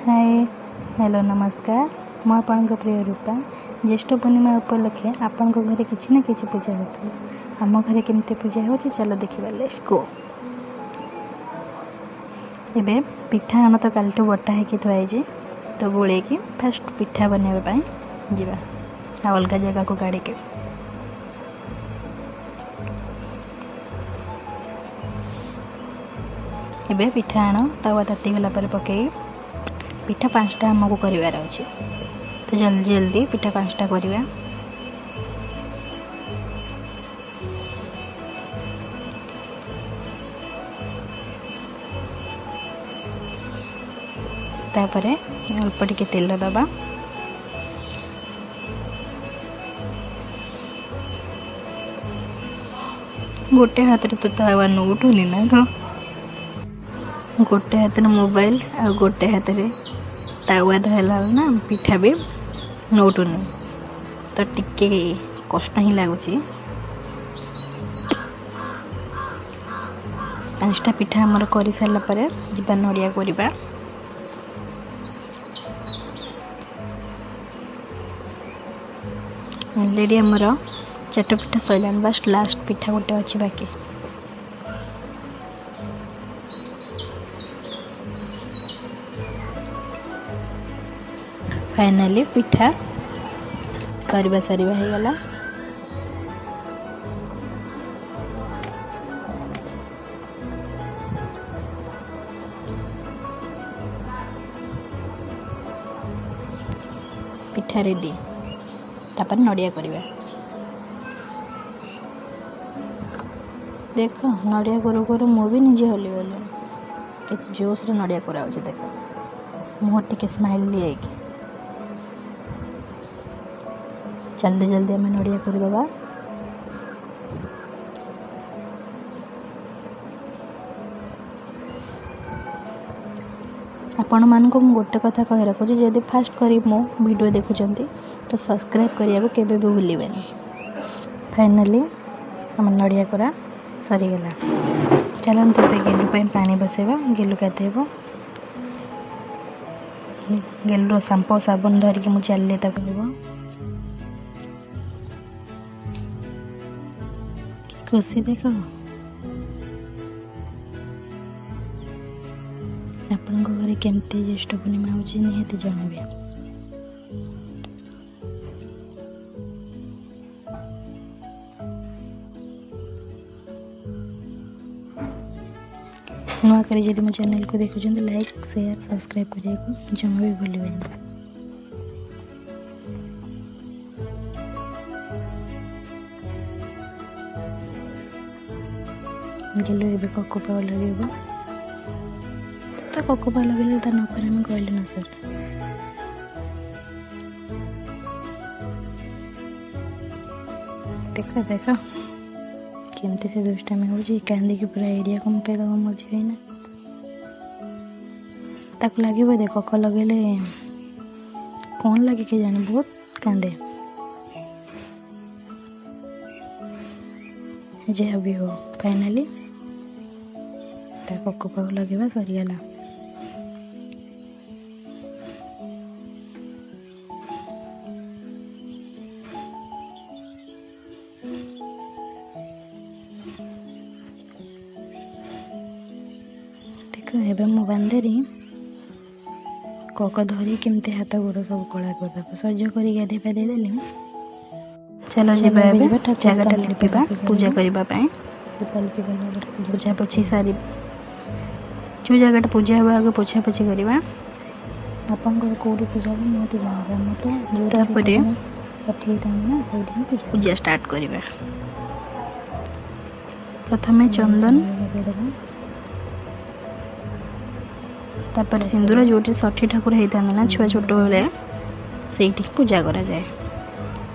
Hi hello नमस्कार मु आपण प्रिय रूपा ज्येष्ठ पूर्णिमा उपलक्षे आपण घरे किसी ना किसी पूजा होती आम घरे केमती पूजा हो चलो देखा लेट्स गो। एबे पिठा आम तो काल बटा होगी थुआई तो गोले की फास्ट पिठा बनवाई जावा अलग जगह को गाड़ी के एबे पिठा आण तवा ताती गला पर पकई पिठा 5टा आमको करार अच्छे तो जल्दी जल्दी पिठा 5टा करवा। तापर अल्प टिके तेल दबा गोटे हाथ तो तावा नौटुनी ना तो गोटे हाथ मोबाइल आ गोटे हाथ तावा धरला ना पिठा भी नौटुनी तो टिके कष्ट ही लगुच। 5टा पिठा आमर कर सारा पर जीवा नड़िया करवा अलरेडी आमर 4टा पिठा सैलान बस लास्ट पिठा गोटे अच्छी बाकी फाइनाली पिठा करवा सारिबा हो गला। पिठा रेडी तापर नड़िया करवा देख नड़िया करू करू मु भी निजे हली गली कि जोश रे नड़िया करा देख मुह टिके स्माइल दिए जल्दी जल्दी आम नड़िया करदे। आपण मानक मु गोटे कथा कहि रखुची जदि फास्ट करी मो वीडियो देखुचंती तो सब्सक्राइब करिया को केबे भी भूलिबेनी। फाइनली हम नड़िया करा सरी गला चलन तबे गेलु पे पानी बसेबा गेलु गाधेबो गेलु शैम्पू साबुन धरिक मु चलले ता करबो खुशी देख आपण घरे केमती ज्येष्ठ पूर्णिमा होची निहाती जानबे। नुआ करे जदि मो चैनल को देखुछन तो लाइक शेयर सब्सक्राइब करिया को जमा भी भूलिबेनी। गेलो एबे कोकोपा लगेबो तो कोकोपा लगेले ता नकर हम कहले न सर देखो देखो केमती से दुष्टा में हो कांदी की पूरा एरिया को पे दबा मजी ना ताक लगे दे कोको लगेले कौन लगे के जाने बहुत कांदे जहाँ भी हो फाइनाली कोकोपा लगेगा सरीगला। देख एवं मो बांधेरी कोक धरी केमती हाथ गोड़ सब कला करदेव सह्य कर गाधे पाधे देली चलो जी जगह लिपा पूजा करने पूजा पोछी सारी जो जगह पूजा हुआ आगे पोछा पोछी करवा आपन कौटी पूजा निहती जानवे आम तो पूजा स्टार्ट करवा। प्रथम चंदन तापर सिंदूर जो 60 ठाकुर होता ना छुआ छोट बेले से पूजा करा जाए।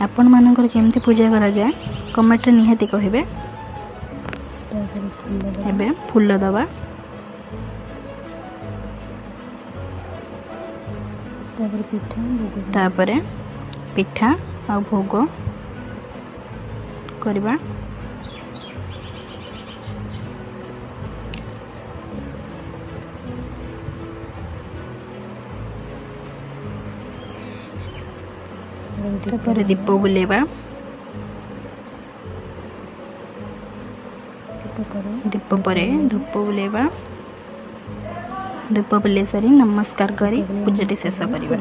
आपण मानकर केमती पूजा करा जाए कमेंट रे निहाती कहिबे। एबे फूल दबा तापर पिठा आ भोग करवा। ତାପରେ ଦୀପ ବୁଲେଇବା। ଦୀପ ପରେ ଧୂପ ବୁଲେଇବା। ଧୂପ ବୁଲେଇ ସାରି ନମସ୍କାର କରି ପୂଜାଟି ଶେଷ କରିବା।